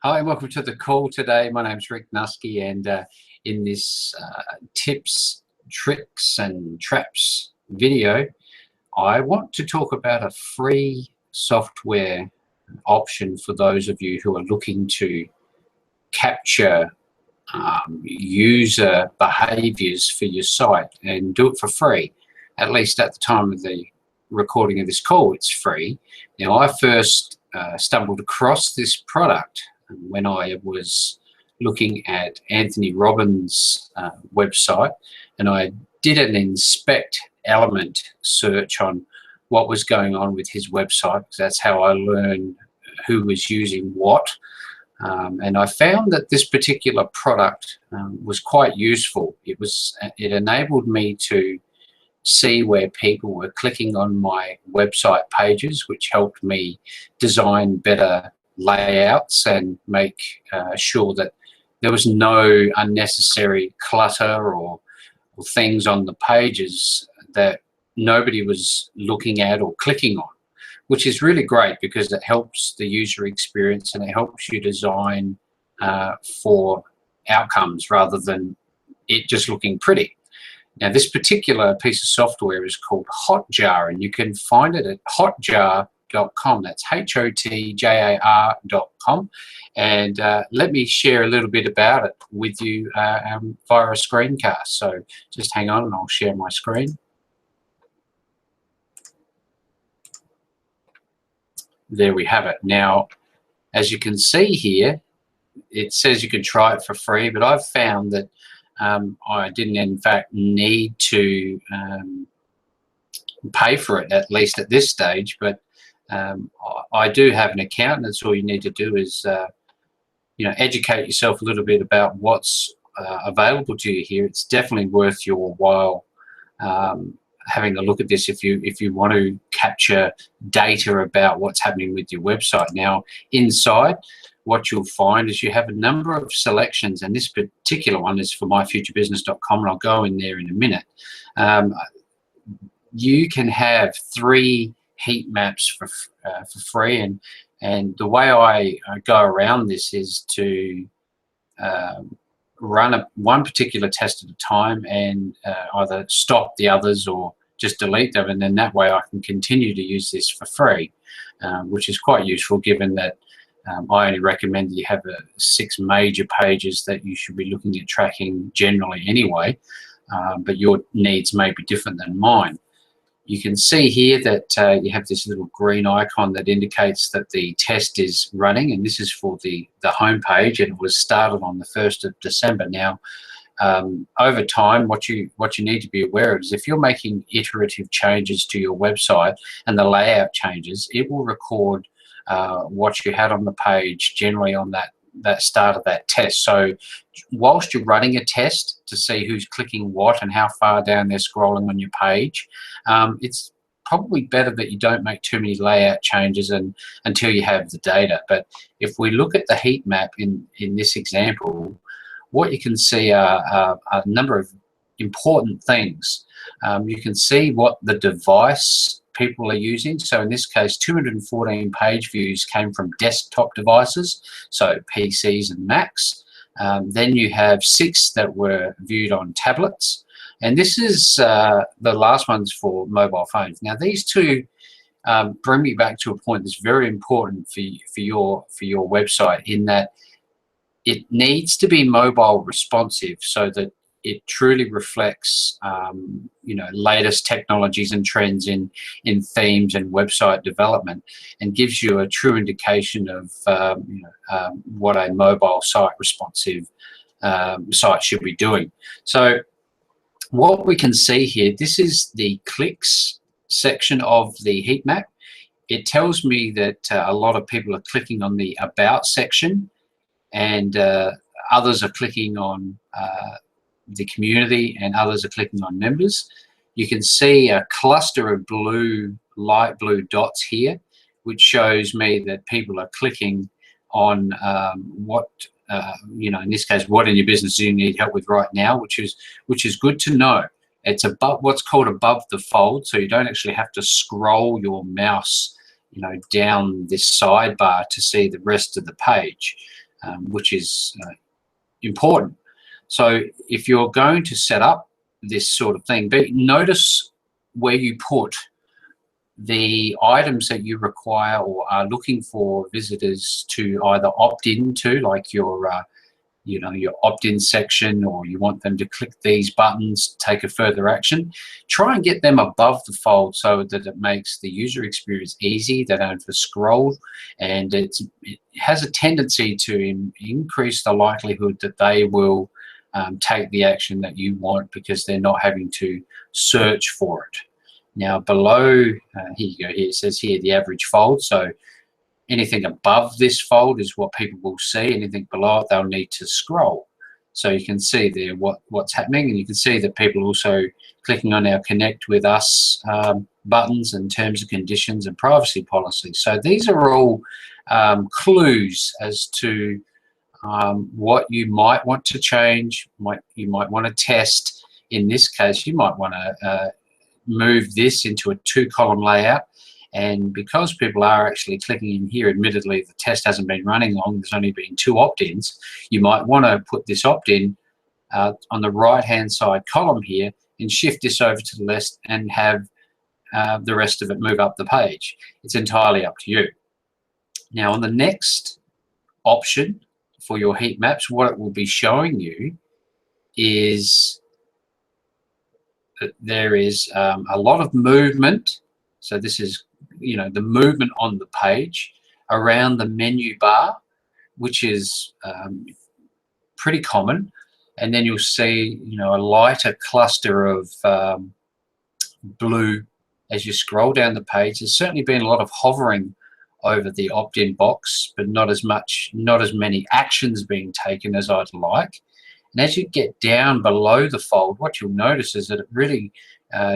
Hi, welcome to the call today. My name's Rick Nusky, and in this tips, tricks, and traps video, I want to talk about a free software option for those of you who are looking to capture user behaviors for your site and do it for free. At least at the time of the recording of this call, it's free. Now, I first stumbled across this product when I was looking at Anthony Robbins' website, and I did an inspect element search on what was going on with his website, because that's how I learned who was using what. And I found that this particular product was quite useful. It enabled me to see where people were clicking on my website pages, which helped me design better layouts and make sure that there was no unnecessary clutter or things on the pages that nobody was looking at or clicking on, which is really great because it helps the user experience and it helps you design for outcomes rather than it just looking pretty. Now, this particular piece of software is called Hotjar, and you can find it at hotjar.com. That's HOTJAR.com. And let me share a little bit about it with you via a screencast. So just hang on and I'll share my screen. There we have it. Now, as you can see here, it says you can try it for free, but I've found that I didn't in fact need to pay for it, at least at this stage, but I do have an account, and that's all you need to do is educate yourself a little bit about what's available to you here. It's definitely worth your while having a look at this if you want to capture data about what's happening with your website. Now, inside, what you'll find is you have a number of selections, and this particular one is for myfuturebusiness.com, and I'll go in there in a minute. You can have 3 heat maps for free, and the way I go around this is to run one particular test at a time and either stop the others or just delete them, and then that way I can continue to use this for free, which is quite useful given that I only recommend that you have 6 major pages that you should be looking at tracking generally anyway, but your needs may be different than mine. You can see here that you have this little green icon that indicates that the test is running, and this is for the home page, and it was started on the 1st of December. Now, over time, what you need to be aware of is if you're making iterative changes to your website and the layout changes, it will record what you had on the page generally on that start of that test. So whilst you're running a test to see who's clicking what and how far down they're scrolling on your page, it's probably better that you don't make too many layout changes until you have the data. But if we look at the heat map in this example, what you can see are a number of important things. You can see what the device people are using. So in this case, 214 page views came from desktop devices, so PCs and Macs. Then you have 6 that were viewed on tablets. And this is the last one's for mobile phones. Now, these two bring me back to a point that's very important for your website, in that it needs to be mobile responsive so that it truly reflects latest technologies and trends in themes and website development, and gives you a true indication of what a mobile site responsive site should be doing. So what we can see here, this is the clicks section of the heat map. It tells me that a lot of people are clicking on the about section, and others are clicking on the community, and others are clicking on members. You can see a cluster of light blue dots here, which shows me that people are clicking on what, in this case, what in your business do you need help with right now, which is good to know. It's above what's called above the fold, so you don't actually have to scroll your mouse, down this sidebar to see the rest of the page. which is important. So if you're going to set up this sort of thing, notice where you put the items that you require or are looking for visitors to either opt into, like your your opt-in section, or you want them to click these buttons to take a further action. Try and get them above the fold so that it makes the user experience easy. They don't have to scroll, and it has a tendency to increase the likelihood that they will take the action that you want, because they're not having to search for it. Now below, here you go, here it says here the average fold. So anything above this fold is what people will see. Anything below it, they'll need to scroll. So you can see there what's happening, and you can see that people also clicking on our Connect with Us buttons and terms and conditions and privacy policies. So these are all clues as to what you might want to change, you might want to test. In this case, you might want to move this into a 2-column layout. And because people are actually clicking in here, admittedly the test hasn't been running long, there's only been 2 opt-ins, you might want to put this opt-in on the right hand side column here and shift this over to the left and have the rest of it move up the page. It's entirely up to you. Now on the next option for your heat maps, what it will be showing you is that there is a lot of movement. So this is the movement on the page around the menu bar, which is pretty common. And then you'll see a lighter cluster of blue as you scroll down the page. There's certainly been a lot of hovering over the opt-in box, but not as many actions being taken as I'd like. And as you get down below the fold, what you'll notice is that it really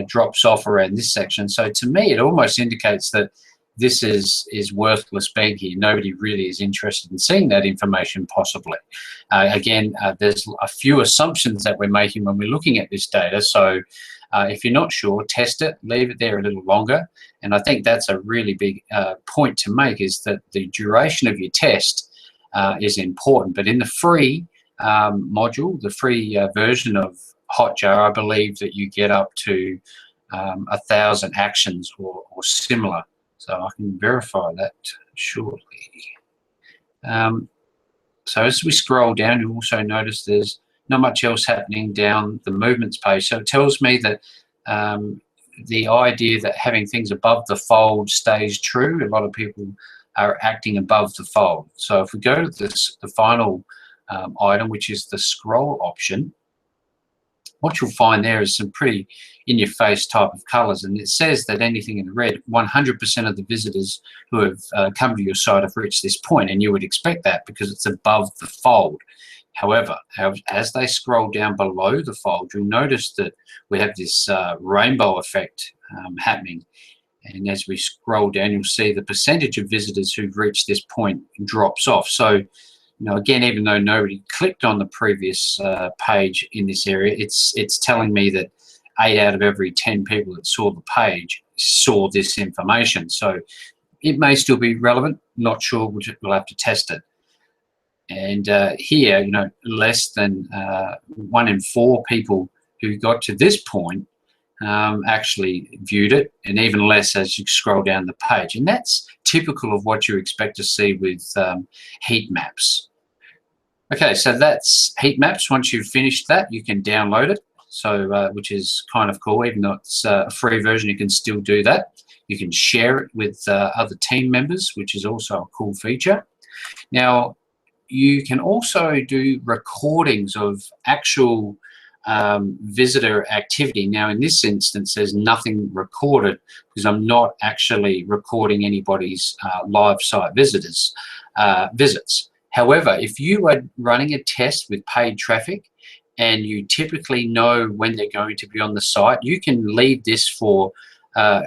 drops off around this section. So to me, it almost indicates that this is worthless beg here. Nobody really is interested in seeing that information, possibly. Again, there's a few assumptions that we're making when we're looking at this data. So if you're not sure, test it, leave it there a little longer. And I think that's a really big point to make, is that the duration of your test is important. But in the free module, the free version of Hotjar, I believe that you get up to 1,000 actions or similar. So I can verify that shortly. So as we scroll down, you also notice there's not much else happening down the movements page. So it tells me that the idea that having things above the fold stays true. A lot of people are acting above the fold. So if we go to the final item, which is the scroll option, what you'll find there is some pretty in-your-face type of colors, and it says that anything in the red, 100% of the visitors who have come to your site have reached this point, and you would expect that because it's above the fold. However, as they scroll down below the fold, you'll notice that we have this rainbow effect happening. And as we scroll down, you'll see the percentage of visitors who've reached this point drops off. So, again, even though nobody clicked on the previous page in this area, it's telling me that 8 out of every 10 people that saw the page saw this information. So it may still be relevant, not sure, we'll have to test it. And here, less than 1 in 4 people who got to this point actually viewed it, and even less as you scroll down the page. And that's typical of what you expect to see with heat maps. Okay, so that's heat maps. Once you've finished that, you can download it, so which is kind of cool. Even though it's a free version, you can still do that. You can share it with other team members, which is also a cool feature. Now, you can also do recordings of actual visitor activity. Now, in this instance, there's nothing recorded because I'm not actually recording anybody's live site visits. However, if you are running a test with paid traffic and you typically know when they're going to be on the site, you can leave this for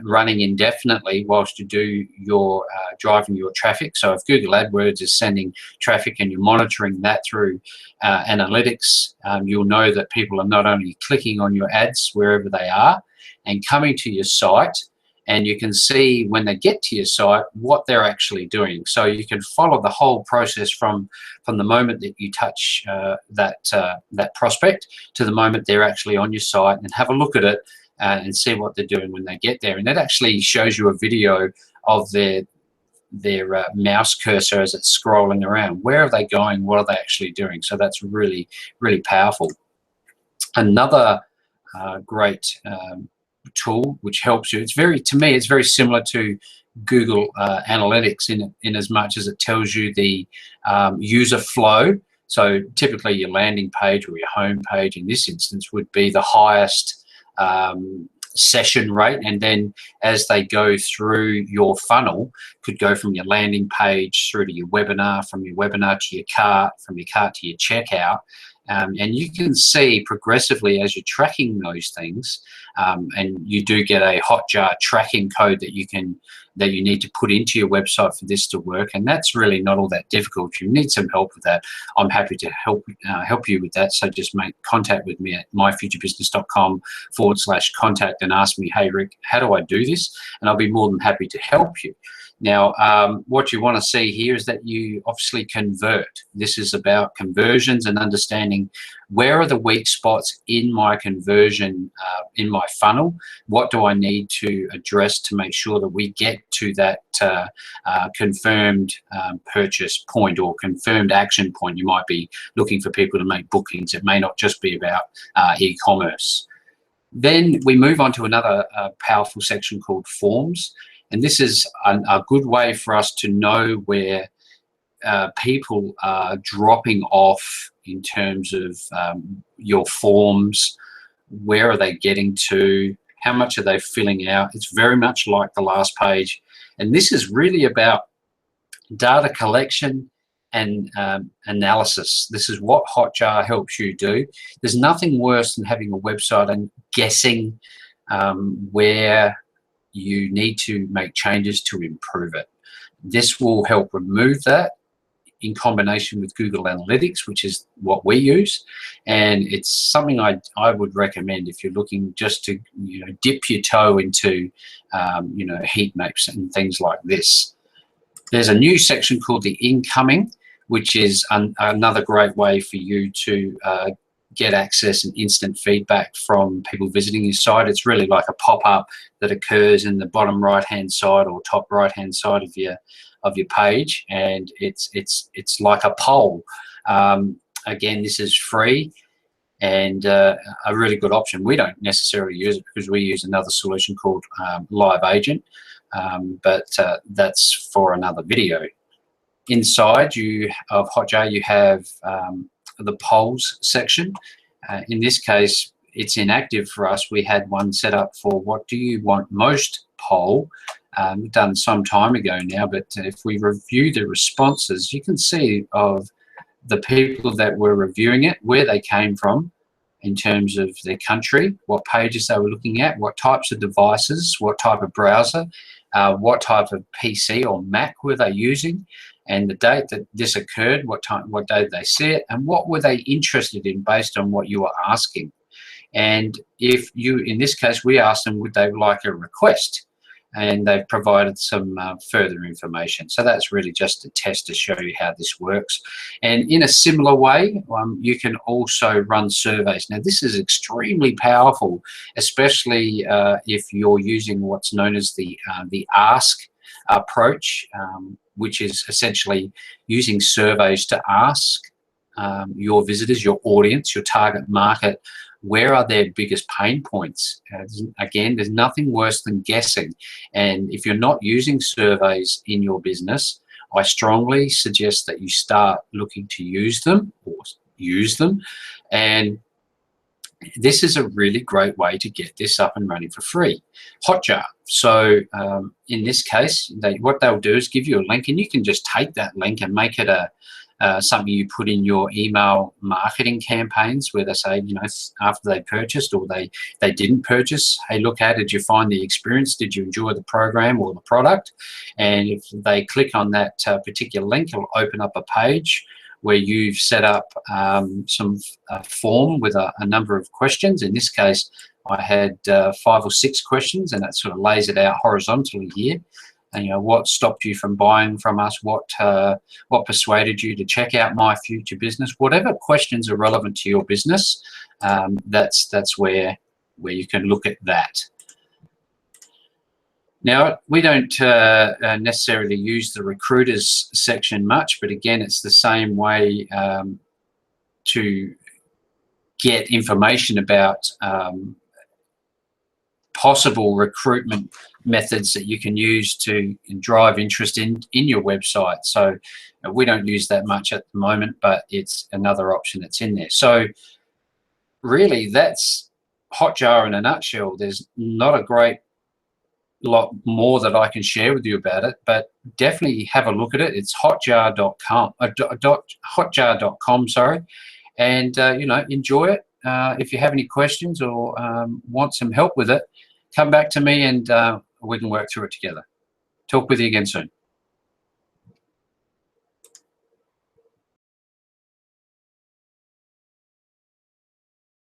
running indefinitely whilst you do your driving your traffic. So if Google AdWords is sending traffic and you're monitoring that through analytics, you'll know that people are not only clicking on your ads wherever they are and coming to your site and you can see when they get to your site what they're actually doing. So you can follow the whole process from the moment that you touch that prospect to the moment they're actually on your site, and have a look at it and see what they're doing when they get there. And that actually shows you a video of their mouse cursor as it's scrolling around. Where are they going? What are they actually doing? So that's really, really powerful. Another great tool which helps you, to me it's very similar to Google Analytics in as much as it tells you the user flow. So typically your landing page or your home page in this instance would be the highest session rate, and then as they go through your funnel, could go from your landing page through to your webinar, from your webinar to your cart, from your cart to your checkout. And you can see progressively as you're tracking those things, and you do get a Hotjar tracking code that you need to put into your website for this to work, and that's really not all that difficult. If you need some help with that, I'm happy to help you with that. So just make contact with me at myfuturebusiness.com/contact and ask me, hey Rick, how do I do this? And I'll be more than happy to help you. Now, what you want to see here is that you obviously convert. This is about conversions and understanding where are the weak spots in my conversion, in my funnel. What do I need to address to make sure that we get to that confirmed purchase point or confirmed action point? You might be looking for people to make bookings. It may not just be about e-commerce. Then we move on to another powerful section called forms. And this is a good way for us to know where people are dropping off in terms of your forms. Where are they getting to? How much are they filling out? It's very much like the last page. And this is really about data collection and analysis. This is what Hotjar helps you do. There's nothing worse than having a website and guessing where you need to make changes to improve it. This will help remove that in combination with Google Analytics, which is what we use. And it's something I would recommend if you're looking just to dip your toe into heat maps and things like this. There's a new section called the incoming, which is another great way for you to get access and instant feedback from people visiting your site. It's really like a pop-up that occurs in the bottom right-hand side or top right-hand side of your page, and it's like a poll. Again, this is free and a really good option. We don't necessarily use it because we use another solution called Live Agent, but that's for another video. Inside of Hotjar, you have the polls section. In this case, it's inactive for us. We had one set up for what do you want most poll, done some time ago now, but if we review the responses, you can see of the people that were reviewing it, where they came from in terms of their country, what pages they were looking at, what types of devices, what type of browser, what type of PC or Mac were they using, and the date that this occurred, what day did they see it, and what were they interested in based on what you were asking. And if you, in this case, we asked them, would they like a request? And they've provided some further information. So that's really just a test to show you how this works. And in a similar way, you can also run surveys. Now, this is extremely powerful, especially if you're using what's known as the ask approach, which is essentially using surveys to ask your visitors, your audience, your target market, where are their biggest pain points? Again, there's nothing worse than guessing. And if you're not using surveys in your business, I strongly suggest that you start looking to use them or use them. And this is a really great way to get this up and running for free. Hotjar. So in this case, what they'll do is give you a link, and you can just take that link and make it something you put in your email marketing campaigns, where they say, after they purchased or they didn't purchase, hey, look, how did you find the experience? Did you enjoy the program or the product? And if they click on that particular link, it'll open up a page where you've set up some form with a number of questions. In this case, I had 5 or 6 questions, and that sort of lays it out horizontally here. And, what stopped you from buying from us? What persuaded you to check out My Future Business? Whatever questions are relevant to your business, that's where you can look at that. Now, we don't necessarily use the recruiters section much, but again, it's the same way to get information about possible recruitment methods that you can use to drive interest in your website. So we don't use that much at the moment, but it's another option that's in there. So really, that's Hotjar in a nutshell. There's not a great lot more that I can share with you about it, but definitely have a look at it. It's hotjar.com, hotjar.com, sorry, and enjoy it. If you have any questions or want some help with it, come back to me and we can work through it together. Talk with you again soon.